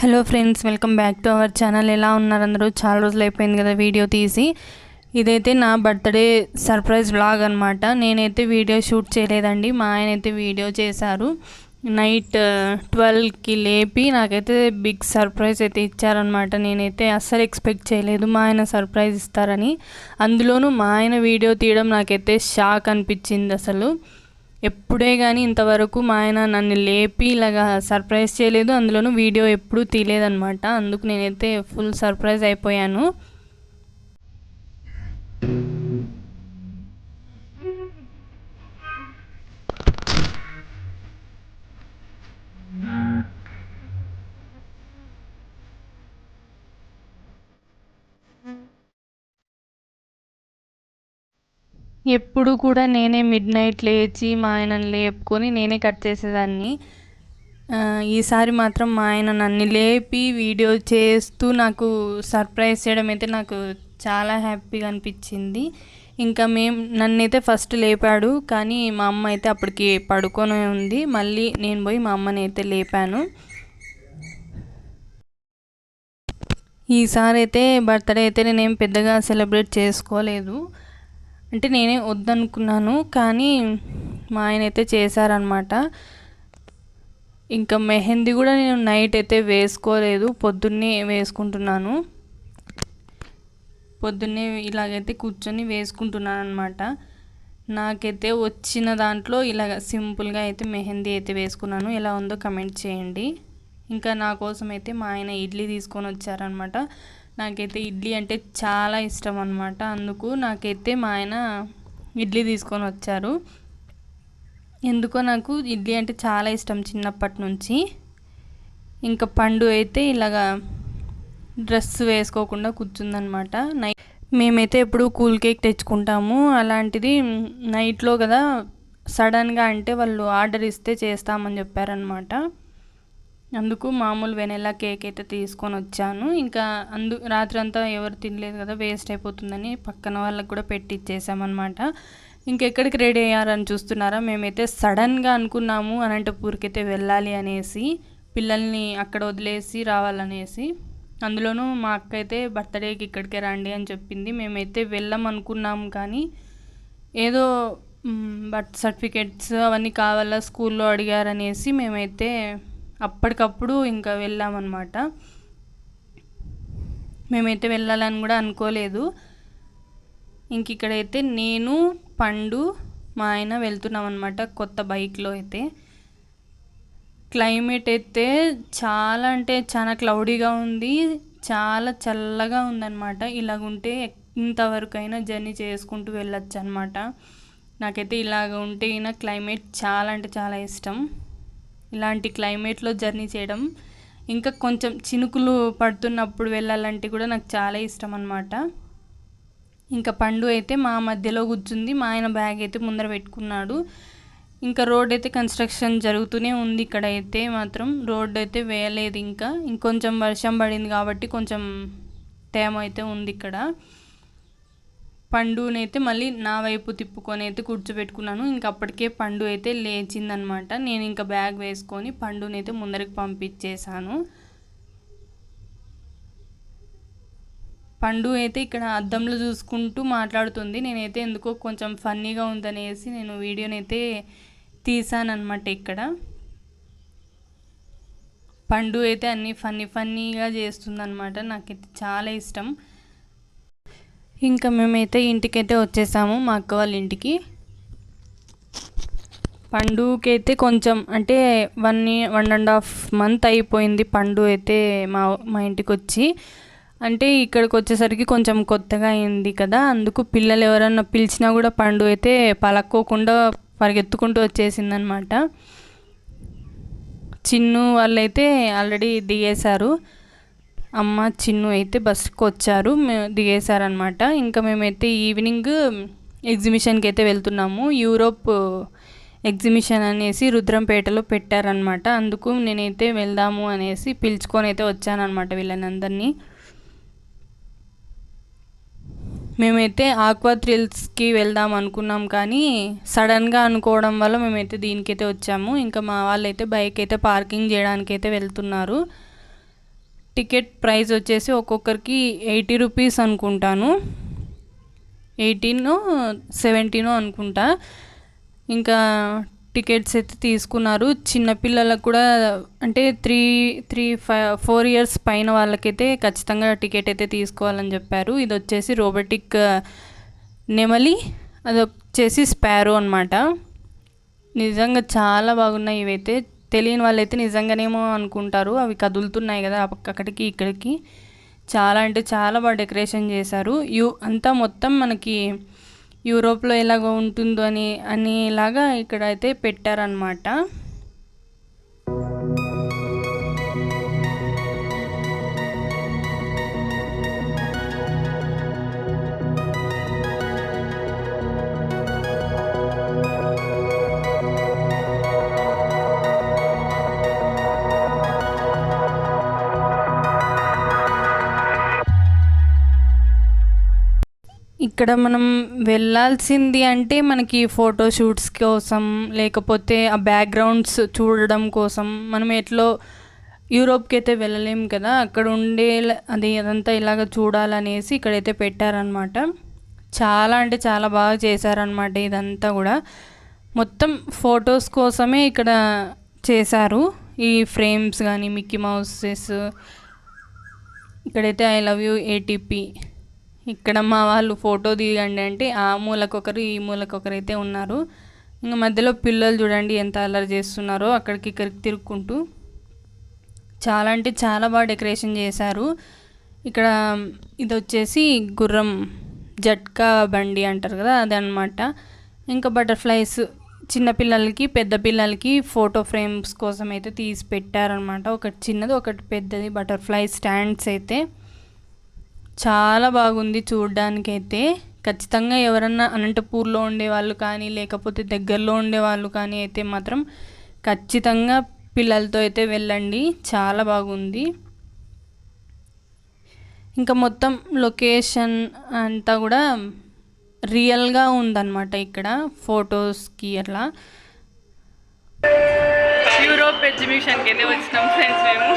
Hello friends, welcome back to our channel. ఎలా ఉన్నారు అందరూ? చాలా రోజులు అయిపోయింది కదా వీడియో తీసి. ఇదైతే నా బర్త్డే సర్ప్రైజ్ వ్లాగ్ అనమాట. నేనైతే వీడియో షూట్ చేయలేదండి, మా ఆయన అయితే వీడియో చేశారు. నైట్ 12కి లేపి నాకైతే బిగ్ సర్ప్రైజ్ అయితే ఇచ్చారనమాట. నేనైతే అస్సలు ఎక్స్పెక్ట్ చేయలేదు మా ఆయన సర్ప్రైజ్ ఇస్తారని. అందులోనూ మా ఆయన వీడియో తీయడం నాకైతే షాక్ అనిపించింది. అసలు ఎప్పుడే కానీ ఇంతవరకు మా ఆయన నన్ను లేపి ఇలాగా సర్ప్రైజ్ చేయలేదు, అందులోనూ వీడియో ఎప్పుడూ తీయలేదన్నమాట. అందుకు నేనైతే ఫుల్ సర్ప్రైజ్ అయిపోయాను. ఎప్పుడు కూడా నేనే మిడ్ నైట్ లేచి మా ఆయనను లేపుకొని నేనే కట్ చేసేదాన్ని. ఈసారి మాత్రం మా ఆయన నన్ను లేపి వీడియో చేస్తూ నాకు సర్ప్రైజ్ చేయడం అయితే నాకు చాలా హ్యాపీగా అనిపించింది. ఇంకా నన్నైతే ఫస్ట్ లేపాడు, కానీ మా అమ్మ అయితే అప్పటికి పడుకొని ఉంది. మళ్ళీ నేను పోయి మా అమ్మని అయితే లేపాను. ఈసారి అయితే బర్త్డే అయితే నేనేం పెద్దగా సెలబ్రేట్ చేసుకోలేదు, అంటే నేనే వద్దనుకున్నాను, కానీ మా ఆయన అయితే చేశారనమాట. ఇంకా మెహందీ కూడా నేను నైట్ అయితే వేసుకోలేదు, పొద్దున్నే వేసుకుంటున్నాను. పొద్దున్నే ఇలాగైతే కూర్చొని వేసుకుంటున్నాను అనమాట. నాకైతే వచ్చిన దాంట్లో ఇలాగ సింపుల్గా అయితే మెహందీ అయితే వేసుకున్నాను. ఎలా ఉందో కమెంట్ చేయండి. ఇంకా నా కోసం అయితే మా ఆయన ఇడ్లీ తీసుకొని వచ్చారనమాట. నాకైతే ఇడ్లీ అంటే చాలా ఇష్టం అనమాట. అందుకు నాకైతే మా ఆయన ఇడ్లీ తీసుకొని వచ్చారు. ఎందుకో నాకు ఇడ్లీ అంటే చాలా ఇష్టం చిన్నప్పటి నుంచి. ఇంకా పండు అయితే ఇలాగా డ్రెస్ వేసుకోకుండా కూర్చుందనమాట. మేమైతే ఎప్పుడు కూల్ కేక్ తెచ్చుకుంటాము, అలాంటిది నైట్లో కదా సడన్గా అంటే వాళ్ళు ఆర్డర్ ఇస్తే చేస్తామని చెప్పారనమాట. అందుకు మామూలు వెనెలా కేక్ అయితే తీసుకొని వచ్చాను. ఇంకా రాత్రి అంతా ఎవరు తినలేదు కదా, వేస్ట్ అయిపోతుందని పక్కన వాళ్ళకి కూడా పెట్టి ఇచ్చేసామన్నమాట. ఇంకెక్కడికి రెడీ అయ్యారని చూస్తున్నారా? మేమైతే సడన్గా అనుకున్నాము అనంతపూర్కి వెళ్ళాలి అనేసి, పిల్లల్ని అక్కడ వదిలేసి రావాలనేసి. అందులోనూ మా అక్క అయితే బర్త్డేకి ఇక్కడికే రండి అని చెప్పింది. మేమైతే వెళ్ళామనుకున్నాము, కానీ ఏదో బర్త్ సర్టిఫికేట్స్ అవన్నీ కావాలా స్కూల్లో అడిగారనేసి మేమైతే అప్పటికప్పుడు ఇంకా వెళ్ళామన్నమాట. మేమైతే వెళ్ళాలని కూడా అనుకోలేదు. ఇంక ఇక్కడైతే నేను, పండు, మా ఆయన వెళ్తున్నాం అనమాట కొత్త బైక్లో అయితే. క్లైమేట్ అయితే చాలా అంటే చాలా క్లౌడీగా ఉంది, చాలా చల్లగా ఉందన్నమాట. ఇలాగుంటే ఇంతవరకైనా జర్నీ చేసుకుంటూ వెళ్ళొచ్చు అనమాట. నాకైతే ఇలాగ ఉంటే క్లైమేట్ చాలా అంటే చాలా ఇష్టం. ఇలాంటి క్లైమేట్లో జర్నీ చేయడం, ఇంకా కొంచెం చినుకులు పడుతున్నప్పుడు వెళ్ళాలంటే కూడా నాకు చాలా ఇష్టం అనమాట. ఇంకా పండు అయితే మా మధ్యలో కూర్చుంది, మా ఆయన బ్యాగ్ అయితే ముందర పెట్టుకున్నాడు. ఇంకా రోడ్ అయితే కన్స్ట్రక్షన్ జరుగుతూనే ఉంది. ఇక్కడ అయితే మాత్రం రోడ్ అయితే వేయలేదు. ఇంకా ఇంకొంచెం వర్షం పడింది కాబట్టి కొంచెం తేమ అయితే ఉంది ఇక్కడ. పండునైతే మళ్ళీ నా వైపు తిప్పుకొని అయితే కూర్చోబెట్టుకున్నాను. ఇంకా అప్పటికే పండు అయితే లేచిందనమాట. నేను ఇంకా బ్యాగ్ వేసుకొని పండునైతే ముందరికి పంపించేశాను. పండు అయితే ఇక్కడ అద్దంలో చూసుకుంటూ మాట్లాడుతుంది. నేనైతే ఎందుకో కొంచెం ఫన్నీగా ఉందనేసి నేను వీడియోనైతే తీసానమాట. ఇక్కడ పండు అయితే అన్నీ ఫన్నీగా చేస్తుందన్నమాట. నాకైతే చాలా ఇష్టం. ఇంకా మేమైతే ఇంటికైతే వచ్చేసాము, మా అక్క వాళ్ళ ఇంటికి. పండుకైతే కొంచెం అంటే 1.5 month అయిపోయింది పండు అయితే మా ఇంటికి వచ్చి. అంటే ఇక్కడికి వచ్చేసరికి కొంచెం కొత్తగా అయింది కదా, అందుకు పిల్లలు ఎవరన్నా పిలిచినా కూడా పండు అయితే పలక్కోకుండా పరిగెత్తుకుంటూ వచ్చేసిందనమాట. చిన్ను వాళ్ళైతే ఆల్రెడీ దిగేశారు. అమ్మ చిన్ను అయితే బస్కి వచ్చారు, దిగేశారనమాట. ఇంకా మేమైతే ఈవినింగ్ ఎగ్జిబిషన్కి అయితే వెళ్తున్నాము. యూరోప్ ఎగ్జిబిషన్ అనేసి రుద్రంపేటలో పెట్టారనమాట. అందుకు నేనైతే వెళ్దాము అనేసి పిలుచుకొని అయితే వచ్చానమాట వీళ్ళని అందరినీ. మేమైతే ఆక్వా థ్రిల్స్కి వెళ్దాం అనుకున్నాం, కానీ సడన్గా అనుకోవడం వల్ల మేమైతే దీనికైతే వచ్చాము. ఇంకా మా వాళ్ళైతే బైక్ అయితే పార్కింగ్ చేయడానికైతే వెళ్తున్నారు. టికెట్ ప్రైస్ వచ్చేసి ఒక్కొక్కరికి 80 రూపీస్ అనుకుంటాను, 18 17 అనుకుంటా. ఇంకా టికెట్స్ అయితే తీసుకున్నారు. చిన్నపిల్లలకు కూడా అంటే 4 ఇయర్స్ పైన వాళ్ళకైతే ఖచ్చితంగా టికెట్ అయితే తీసుకోవాలని చెప్పారు. ఇది వచ్చేసి రోబోటిక్ నెమలి, అది వచ్చేసి స్పారో అనమాట. నిజంగా చాలా బాగున్నాయి ఇవైతే. తెలియని వాళ్ళైతే నిజంగానేమో అనుకుంటారు, అవి కదులుతున్నాయి కదా అక్కడికి ఇక్కడికి. చాలా అంటే చాలా బాగా డెకరేషన్ చేశారు. అంతా మొత్తం మనకి యూరోప్లో ఎలాగో ఉంటుందో అనేలాగా ఇక్కడైతే పెట్టారనమాట. ఇక్కడ మనం వెళ్ళాల్సింది అంటే మనకి ఫోటోషూట్స్ కోసం, లేకపోతే ఆ బ్యాక్గ్రౌండ్స్ చూడడం కోసం. మనం ఎట్లో యూరోప్కి అయితే వెళ్ళలేం కదా, అక్కడ ఉండే అదంతా ఇలాగ చూడాలనేసి ఇక్కడైతే పెట్టారనమాట. చాలా అంటే చాలా బాగా చేశారనమాట ఇదంతా కూడా. మొత్తం ఫొటోస్ కోసమే ఇక్కడ చేశారు ఈ ఫ్రేమ్స్ కానీ, మిక్కీ మౌసెస్. ఇక్కడైతే ఐ లవ్ యూ ఏటీపీ. ఇక్కడ మా వాళ్ళు ఫోటో దిగండి అంటే ఆ మూలకొకరు ఈ మూలకొకరు అయితే ఉన్నారు. ఇంకా మధ్యలో పిల్లలు చూడండి ఎంత అల్లరి చేస్తున్నారో అక్కడికి ఇక్కడికి తిరుక్కుంటూ. చాలా అంటే చాలా బాగా డెకరేషన్ చేశారు. ఇక్కడ ఇది వచ్చేసి గుర్రం జట్కా బండి అంటారు కదా, అదనమాట. ఇంకా బటర్ఫ్లైస్ చిన్నపిల్లలకి పెద్ద పిల్లలకి ఫోటో ఫ్రేమ్స్ కోసం అయితే తీసి పెట్టారనమాట. ఒకటి చిన్నది ఒకటి పెద్దది బటర్ఫ్లై స్టాండ్స్ అయితే. చాలా బాగుంది చూడ్డానికైతే. ఖచ్చితంగా ఎవరన్నా అనంతపూర్లో ఉండేవాళ్ళు కానీ, లేకపోతే దగ్గరలో ఉండేవాళ్ళు కానీ అయితే మాత్రం ఖచ్చితంగా పిల్లలతో అయితే వెళ్ళండి, చాలా బాగుంది. ఇంకా మొత్తం లొకేషన్ అంతా కూడా రియల్గా ఉందన్నమాట ఇక్కడ ఫొటోస్కి. అట్లా యూరోప్ ఎగ్జిబిషన్కి అయితే వచ్చినాం ఫ్రెండ్స్ మేము.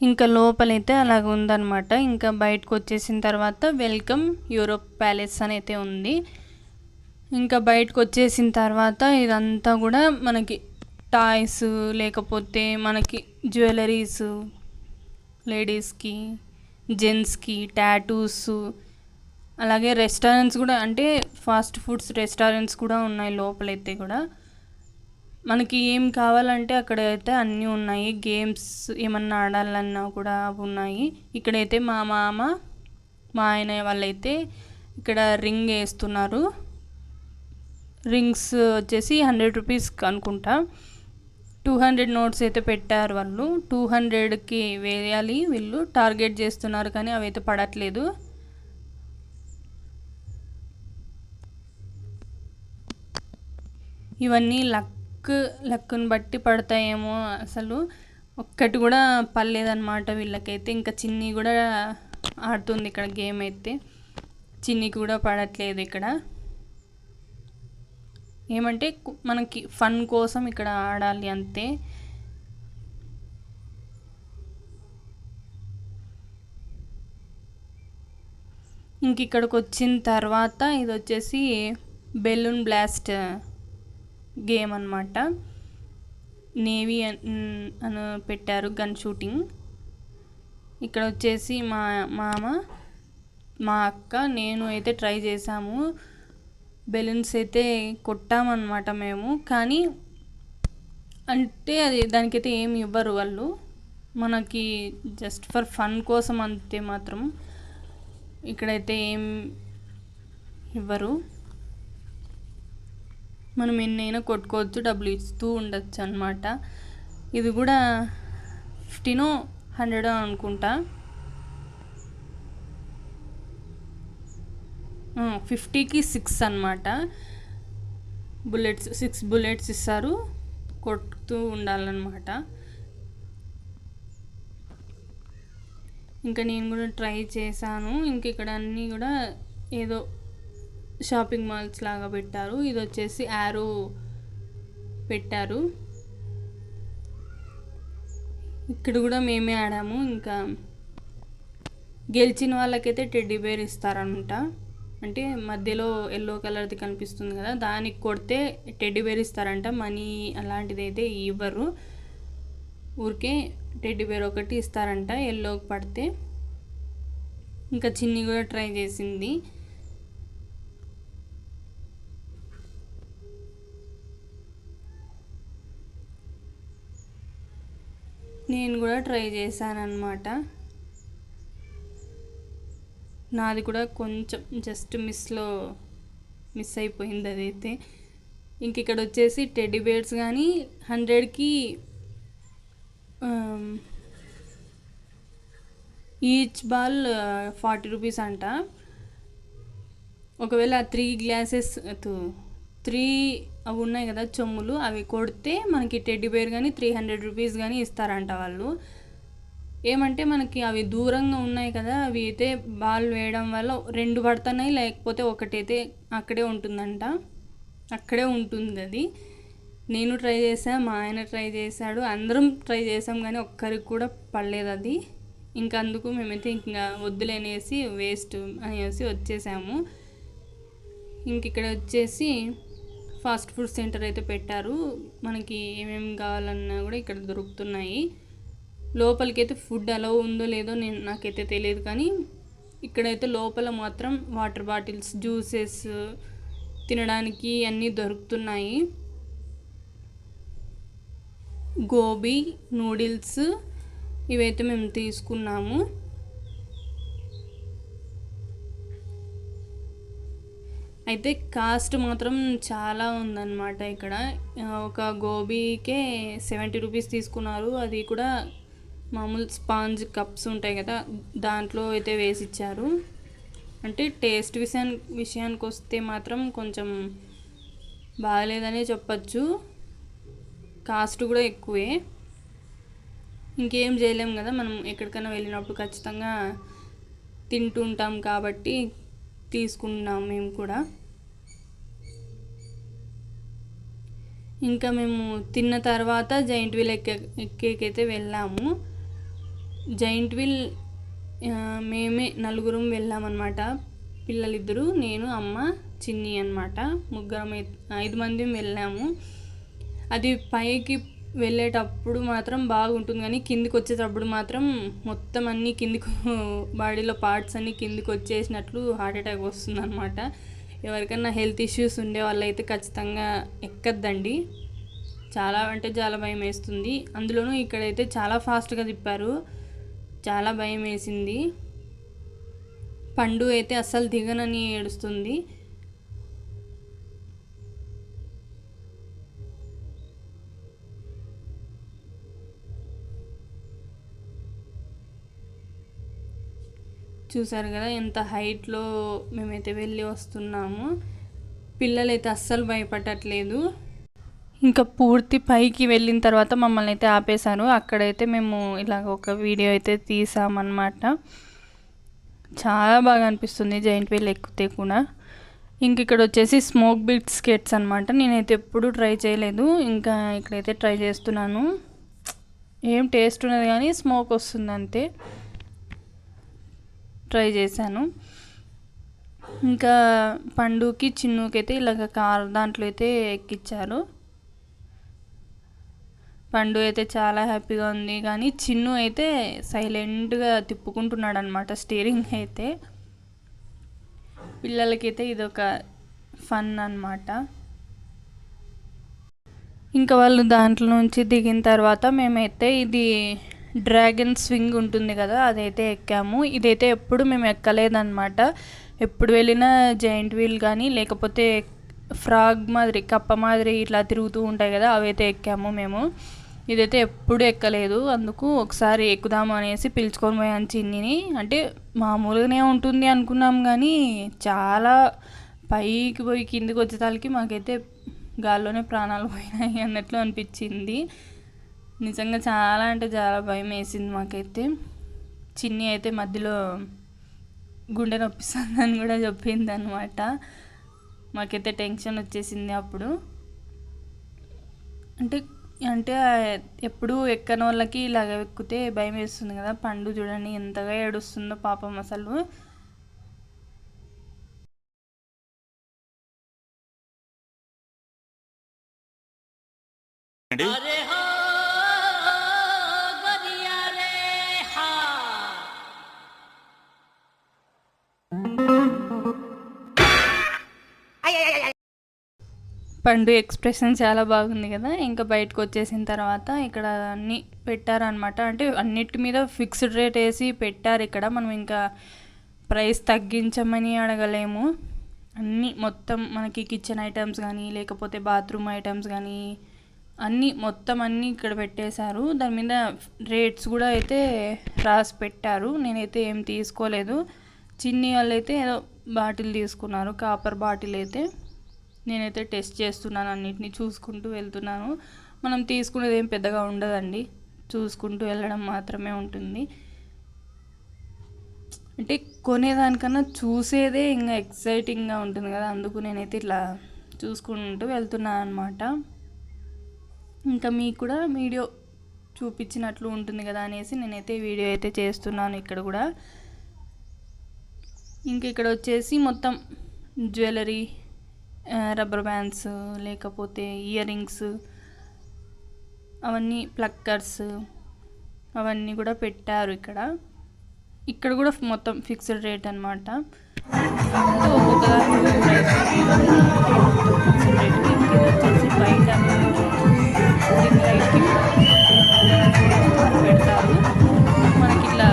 ఇంకా లోపలైతే అలాగ ఉందన్నమాట. ఇంకా బయటకు వచ్చేసిన తర్వాత వెల్కమ్ యూరోప్ ప్యాలెస్ అని అయితే ఉంది. ఇంకా బయటకు వచ్చేసిన తర్వాత ఇదంతా కూడా మనకి టాయ్స్, లేకపోతే మనకి జ్యువెలరీస్, లేడీస్కి జెంట్స్కి టాటూస్, అలాగే రెస్టారెంట్స్ కూడా, అంటే ఫాస్ట్ ఫుడ్స్ రెస్టారెంట్స్ కూడా ఉన్నాయి లోపలైతే కూడా. మనకి ఏం కావాలంటే అక్కడైతే అన్నీ ఉన్నాయి. గేమ్స్ ఏమన్నా ఆడాలన్నా కూడా అవి ఉన్నాయి. ఇక్కడైతే మా మామ మా ఆయన వాళ్ళైతే ఇక్కడ రింగ్ వేస్తున్నారు. రింగ్స్ వచ్చేసి 100 రూపీస్కి అనుకుంటా. 200 నోట్స్ అయితే పెట్టారు వాళ్ళు. 200కి వేయాలి వీళ్ళు, టార్గెట్ చేస్తున్నారు కానీ అవి అయితే పడట్లేదు. ఇవన్నీ లక్కుని బట్టి పడతాయేమో, అసలు ఒక్కటి కూడా పడలేదన్నమాట వీళ్ళకైతే. ఇంకా చిన్ని కూడా ఆడుతుంది ఇక్కడ గేమ్ అయితే, చిన్నికి కూడా పడట్లేదు ఇక్కడ. ఏమంటే మనకి ఫన్ కోసం ఇక్కడ ఆడాలి అంతే. ఇంక ఇక్కడికి వచ్చిన తర్వాత ఇది వచ్చేసి బెలూన్ బ్లాస్ట్ గేమ్ అన్నమాట. నేవీ అని పెట్టారు, గన్ షూటింగ్. ఇక్కడ వచ్చేసి మా మామ, మా అక్క, నేను అయితే ట్రై చేసాము. బెలూన్స్ అయితే కొట్టామన్నమాట మేము. కానీ అంటే అది దానికైతే ఏమి ఇవ్వరు వాళ్ళు, మనకి జస్ట్ ఫర్ ఫన్ కోసం అంతే, మాత్రం ఇక్కడైతే ఏం ఇవ్వరు. మనం ఎన్నైనా కొట్టుకోవచ్చు, డబ్బులు ఇస్తూ ఉండొచ్చు అనమాట. ఇది కూడా 1500 అనుకుంటా, 50కి 6 అనమాట. 6 బుల్లెట్స్ ఇస్తారు, కొట్టుతూ ఉండాలన్నమాట. ఇంకా నేను కూడా ట్రై చేశాను. ఇంక ఇక్కడ అన్నీ కూడా ఏదో షాపింగ్ మాల్స్ లాగా పెట్టారు. ఇది వచ్చేసి యారో పెట్టారు. ఇక్కడ కూడా మేమే ఆడాము. ఇంకా గెలిచిన వాళ్ళకైతే టెడ్డీ బేర్ ఇస్తారనమాట. అంటే మధ్యలో ఎల్లో కలర్ది కనిపిస్తుంది కదా, దానికి కొడితే టెడ్డీ బేర్ ఇస్తారంట. మనీ అలాంటిది అయితే ఇవ్వరు, ఊరికే టెడ్డీ బేర్ ఒకటి ఇస్తారంట ఎల్లోకి పడితే. ఇంకా చిన్ని కూడా ట్రై చేసింది. నేను కూడా ట్రై చేశాను అన్నమాట. నాది కూడా కొంచెం జస్ట్ మిస్ అయిపోయింది అదైతే. ఇంక ఇక్కడ వచ్చేసి టెడ్డీ బేర్స్ కానీ 100కి ఈచ్ బాల్ 40 రూపీస్ అంట. ఒకవేళ 3 గ్లాసెస్ 3 అవి ఉన్నాయి కదా చెమ్ములు, అవి కొడితే మనకి టెడ్డీ బేర్ కానీ 300 రూపీస్ కానీ ఇస్తారంట వాళ్ళు. ఏమంటే మనకి అవి దూరంగా ఉన్నాయి కదా, అవి అయితే బాల్ వేయడం వల్ల 2 పడుతున్నాయి, లేకపోతే ఒకటైతే అక్కడే ఉంటుందంట. అక్కడే ఉంటుంది అది. నేను ట్రై చేశాను, మా ఆయన ట్రై చేశాడు, అందరం ట్రై చేసాం, కానీ ఒక్కరికి కూడా పడలేదు అది. ఇంకా అందుకు మేమైతే ఇంకా వద్దులేనేసి వేస్ట్ అనేసి వచ్చేసాము. ఇంక ఇక్కడ వచ్చేసి ఫాస్ట్ ఫుడ్ సెంటర్ అయితే పెట్టారు. మనకి ఏమేమి కావాలన్నా కూడా ఇక్కడ దొరుకుతున్నాయి. లోపలికైతే ఫుడ్ అలౌ ఉందో లేదో నాకైతే తెలియదు, కానీ ఇక్కడైతే లోపల మాత్రం వాటర్ బాటిల్స్, జ్యూసెస్ తినడానికి అన్నీ దొరుకుతున్నాయి. గోబీ నూడిల్స్ ఇవైతే మేము తీసుకున్నాము. అయితే కాస్ట్ మాత్రం చాలా ఉందన్నమాట. ఇక్కడ ఒక గోబీకే 70 రూపీస్ తీసుకున్నారు. అది కూడా మామూలు స్పాంజ్ కప్స్ ఉంటాయి కదా, దాంట్లో అయితే వేసి ఇచ్చారు. అంటే టేస్ట్ విషయానికి వస్తే మాత్రం కొంచెం బాగాలేదనే చెప్పచ్చు. కాస్ట్ కూడా ఎక్కువే. ఇంకేం చేయలేం కదా, మనం ఎక్కడికైనా వెళ్ళినప్పుడు ఖచ్చితంగా తింటుంటాం కాబట్టి తీసుకున్నాం మేము కూడా. ఇంకా మేము తిన్న తర్వాత జైంట్ వీల్ ఎక్కేకైతే వెళ్ళాము. జైంట్ వీల్ మేమే 4 వెళ్ళామన్నమాట. పిల్లలిద్దరు, నేను, అమ్మ, చిన్ని అన్నమాట. 5 మంది వెళ్ళాము. అది పైకి వెళ్ళేటప్పుడు మాత్రం బాగుంటుంది, కానీ కిందికి వచ్చేటప్పుడు మాత్రం మొత్తం అన్నీ కిందికి, బాడీలో పార్ట్స్ అన్నీ కిందికి వచ్చేసినట్లు హార్ట్ అటాక్ వస్తుంది అనమాట. ఎవరికైనా హెల్త్ ఇష్యూస్ ఉండే వాళ్ళైతే ఖచ్చితంగా ఎక్కద్దండి. చాలా అంటే చాలా భయం వేస్తుంది. అందులోనూ ఇక్కడైతే చాలా ఫాస్ట్గా తిప్పారు, చాలా భయం వేసింది. పండు అయితే అస్సలు దిగనని ఏడుస్తుంది. చూసారు కదా ఎంత హైట్లో మేమైతే వెళ్ళి వస్తున్నాము. పిల్లలైతే అస్సలు భయపడట్లేదు. ఇంకా పూర్తి పైకి వెళ్ళిన తర్వాత మమ్మల్ని అయితే ఆపేశారు. అక్కడైతే మేము ఇలాగ ఒక వీడియో అయితే తీసామన్నమాట. చాలా బాగా అనిపిస్తుంది జైంట్ వీల్ ఎక్కితే కూడా. ఇంక ఇక్కడ వచ్చేసి స్మోక్ బిస్కెట్స్ అనమాట. నేనైతే ఎప్పుడూ ట్రై చేయలేదు, ఇంకా ఇక్కడైతే ట్రై చేస్తున్నాను. ఏం టేస్ట్ ఉన్నది కానీ స్మోక్ వస్తుంది అంతే. ట్రై చేశాను. ఇంకా పండుకి చిన్నుకి అయితే ఇలాగ కార్ దాంట్లో అయితే ఎక్కించారు. పండు అయితే చాలా హ్యాపీగా ఉంది, కానీ చిన్ను అయితే సైలెంట్గా తిప్పుకుంటున్నాడు అనమాట స్టీరింగ్ అయితే. పిల్లలకైతే ఇదొక ఫన్ అన్నమాట. ఇంకా వాళ్ళు దాంట్లో నుంచి దిగిన తర్వాత మేమైతే ఇది డ్రాగన్ స్వింగ్ ఉంటుంది కదా, అదైతే ఎక్కాము. ఇదైతే ఎప్పుడు మేము ఎక్కలేదన్నమాట. ఎప్పుడు వెళ్ళినా జైంట్ వీల్ కానీ లేకపోతే ఫ్రాగ్ మాదిరి కప్ప మాదిరి ఇట్లా తిరుగుతూ ఉంటాయి కదా, అవైతే ఎక్కాము మేము. ఇదైతే ఎప్పుడు ఎక్కలేదు, అందుకు ఒకసారి ఎక్కుదాము అనేసి పిలుచుకొని పోయాను చిన్నిని. అంటే మామూలుగానే ఉంటుంది అనుకున్నాం కానీ చాలా పైకి పోయి కిందికి వచ్చేసరికి మాకైతే గాల్లోనే ప్రాణాలు పోయినాయి అన్నట్లు అనిపించింది. నిజంగా చాలా అంటే చాలా భయం వేసింది మాకైతే. చిన్ని అయితే మధ్యలో గుండె నొప్పిస్తుందని కూడా చెప్పింది అనమాట. మాకైతే టెన్షన్ వచ్చేసింది అప్పుడు. అంటే అంటే ఎప్పుడు ఎక్కని వాళ్ళకి ఇలాగ ఎక్కితే భయం వేస్తుంది కదా. పండు చూడండి ఎంతగా ఏడుస్తుందో పాపం అసలు. పండు ఎక్స్ప్రెషన్ చాలా బాగుంది కదా. ఇంకా బయటకు వచ్చేసిన తర్వాత ఇక్కడ అన్నీ పెట్టారనమాట. అంటే అన్నిటి మీద ఫిక్స్డ్ రేట్ వేసి పెట్టారు ఇక్కడ. మనం ఇంకా ప్రైస్ తగ్గించమని అడగలేము. అన్నీ మొత్తం మనకి కిచెన్ ఐటమ్స్ కానీ లేకపోతే బాత్రూమ్ ఐటమ్స్ కానీ మొత్తం అన్నీ ఇక్కడ పెట్టేశారు. దాని మీద రేట్స్ కూడా అయితే రాసి పెట్టారు. నేనైతే ఏం తీసుకోలేదు. చిన్ని వాళ్ళు అయితే ఏదో బాటిల్ తీసుకున్నారు, కాపర్ బాటిల్ అయితే. నేనైతే టెస్ట్ చేస్తున్నాను, అన్నిటినీ చూసుకుంటూ వెళ్తున్నాను. మనం తీసుకునేది ఏం పెద్దగా ఉండదండి, చూసుకుంటూ వెళ్ళడం మాత్రమే ఉంటుంది. అంటే కొనేదానికన్నా చూసేదే ఇంకా ఎక్సైటింగ్గా ఉంటుంది కదా, అందుకు నేనైతే ఇట్లా చూసుకుంటూ వెళ్తున్నాను అనమాట. ఇంకా మీకు కూడా వీడియో చూపించినట్లు ఉంటుంది కదా అనేసి నేనైతే వీడియో అయితే చేస్తున్నాను ఇక్కడ కూడా. ఇంక ఇక్కడ వచ్చేసి మొత్తం జ్యువెలరీ, రబ్బర్ బ్యాండ్స్, లేకపోతే ఇయర్ రింగ్స్, అవన్నీ ప్లక్కర్స్ అవన్నీ కూడా పెట్టారు ఇక్కడ. ఇక్కడ కూడా మొత్తం ఫిక్స్డ్ రేట్ అనమాట. వచ్చేసి బయట పెడతారు మనకి ఇట్లా.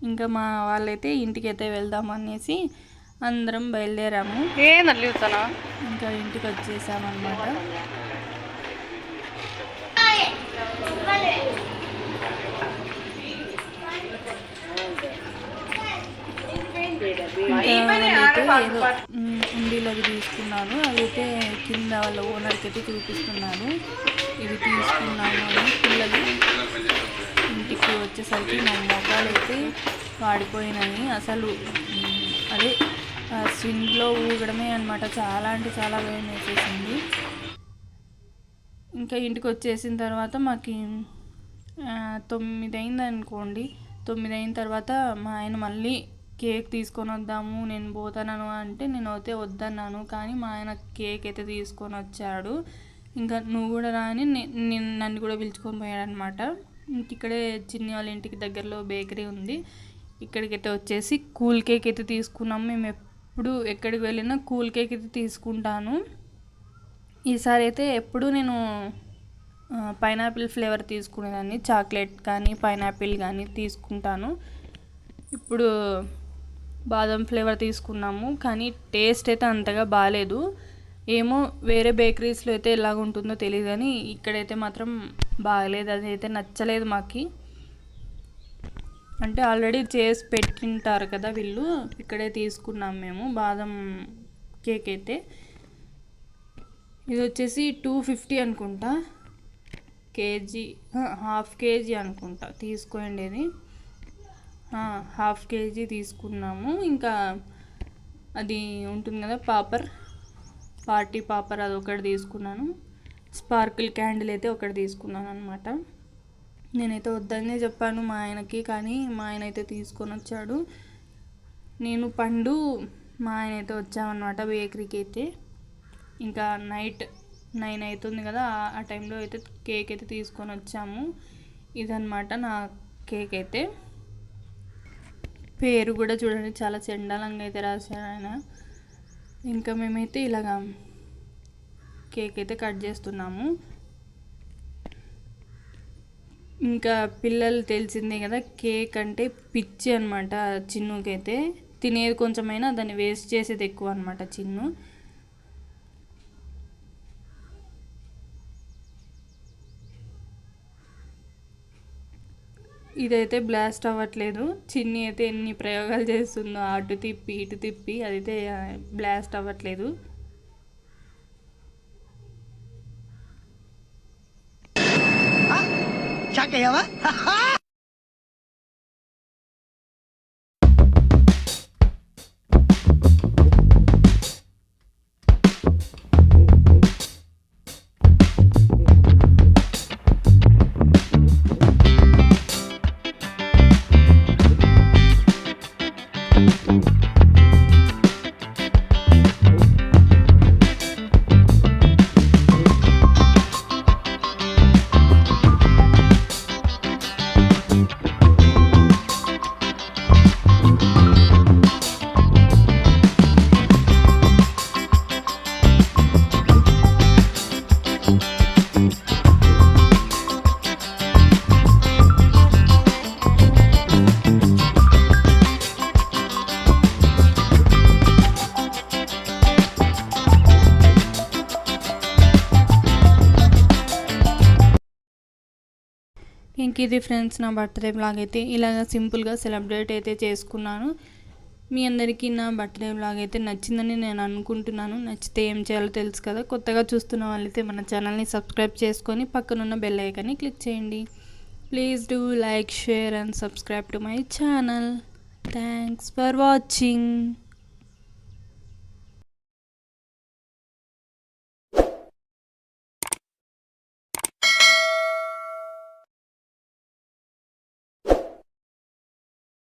ఇంకా మా వాళ్ళైతే ఇంటికి అయితే వెళ్దామనేసి అందరం బయలుదేరాము. ఇంకా ఇంటికి వచ్చేసామన్నమాట. ఇంకా నేనైతే ఏదో ఉండిలోకి తీసుకున్నాను. అదైతే కింద వాళ్ళ ఓనర్కి అయితే చూపిస్తున్నాను, ఇది తీసుకున్నాను అని. పిల్లలు ఇంటికి వచ్చేసరికి మా మొక్కలు అయితే వాడిపోయినాయి అసలు. అదే స్వింగ్లో ఊగడమే అనమాట. చాలా అంటే చాలా భయం వేసేసింది. ఇంకా ఇంటికి వచ్చేసిన తర్వాత మాకు 9 అయింది అనుకోండి. 9 అయిన తర్వాత మా ఆయన మళ్ళీ కేక్ తీసుకొని వద్దాము, నేను పోతాను అంటే నేను అయితే వద్దన్నాను. కానీ మా ఆయన కేక్ అయితే తీసుకొని వచ్చాడు. ఇంకా నువ్వు కూడా రాని నన్ను కూడా పిలుచుకొని పోయాడు అనమాట. ఇక్కడే చిన్ని వాళ్ళ ఇంటికి దగ్గరలో బేకరీ ఉంది. ఇక్కడికైతే వచ్చేసి కూల్ కేక్ అయితే తీసుకున్నాము. మేము ఎప్పుడు ఎక్కడికి వెళ్ళినా కూల్ కేక్ అయితే తీసుకుంటాను. ఈసారి అయితే ఎప్పుడు నేను పైనాపిల్ ఫ్లేవర్ తీసుకునేదాన్ని, చాక్లెట్ కానీ పైనాపిల్ కానీ తీసుకుంటాను. ఇప్పుడు బాదం ఫ్లేవర్ తీసుకున్నాము, కానీ టేస్ట్ అయితే అంతగా బాగాలేదు. ఏమో వేరే బేకరీస్లో అయితే ఎలాగ ఉంటుందో తెలియదు, కానీ ఇక్కడైతే మాత్రం బాగలేదు. అది అయితే నచ్చలేదు మాకు. అంటే ఆల్రెడీ చేసి పెట్టింటారు కదా వీళ్ళు. ఇక్కడే తీసుకున్నాం మేము బాదం కేక్ అయితే. ఇది వచ్చేసి 250 అనుకుంటా కేజీ, హాఫ్ కేజీ అనుకుంటా తీసుకోండి. ఇది హాఫ్ కేజీ తీసుకున్నాము. ఇంకా అది ఉంటుంది కదా పార్టీ పాపర్, అది ఒకటి తీసుకున్నాను. స్పార్కిల్ క్యాండిల్ అయితే ఒకటి తీసుకున్నాను అనమాట. నేనైతే వద్దనే చెప్పాను మా ఆయనకి, కానీ మా ఆయన అయితే తీసుకొని వచ్చాడు. నేను పండు మా ఆయన అయితే వచ్చామన్నమాట బేకరీకి అయితే. ఇంకా నైట్ 9 అవుతుంది కదా, ఆ టైంలో అయితే కేక్ అయితే తీసుకొని వచ్చాము. ఇదన్నమాట నా కేక్ అయితే. పేరు కూడా చూడండి చాలా చండాలంగా అయితే రాశారు ఆయన. ఇంకా మేమైతే ఇలాగా కేక్ అయితే కట్ చేస్తున్నాము. ఇంకా పిల్లలు తెలిసిందే కదా, కేక్ అంటే పిచ్చి అనమాట చిన్నుకైతే. తినేది కొంచెమైనా దాన్ని వేస్ట్ చేసేది ఎక్కువ అనమాట చిన్ను. ఇదైతే బ్లాస్ట్ అవ్వట్లేదు. చిన్ని అయితే ఎన్ని ప్రయోగాలు చేస్తుందో, అటు తిప్పి ఇటు తిప్పి, అదైతే బ్లాస్ట్ అవ్వట్లేదు. ఇంక ఇది ఫ్రెండ్స్ నా బర్త్డే వ్లాగ్ అయితే ఇలాగ సింపుల్గా సెలబ్రేట్ అయితే చేసుకున్నాను. మీ అందరికీ నా బర్త్డే వ్లాగ్ అయితే నచ్చిందని నేను అనుకుంటున్నాను. నచ్చితే ఏం చేయాలో తెలుసు కదా. కొత్తగా చూస్తున్న వాళ్ళైతే మన ఛానల్ని సబ్స్క్రైబ్ చేసుకొని పక్కనున్న బెల్ ఐకాన్ని క్లిక్ చేయండి. Please do like, share and subscribe to my channel. Thanks for watching.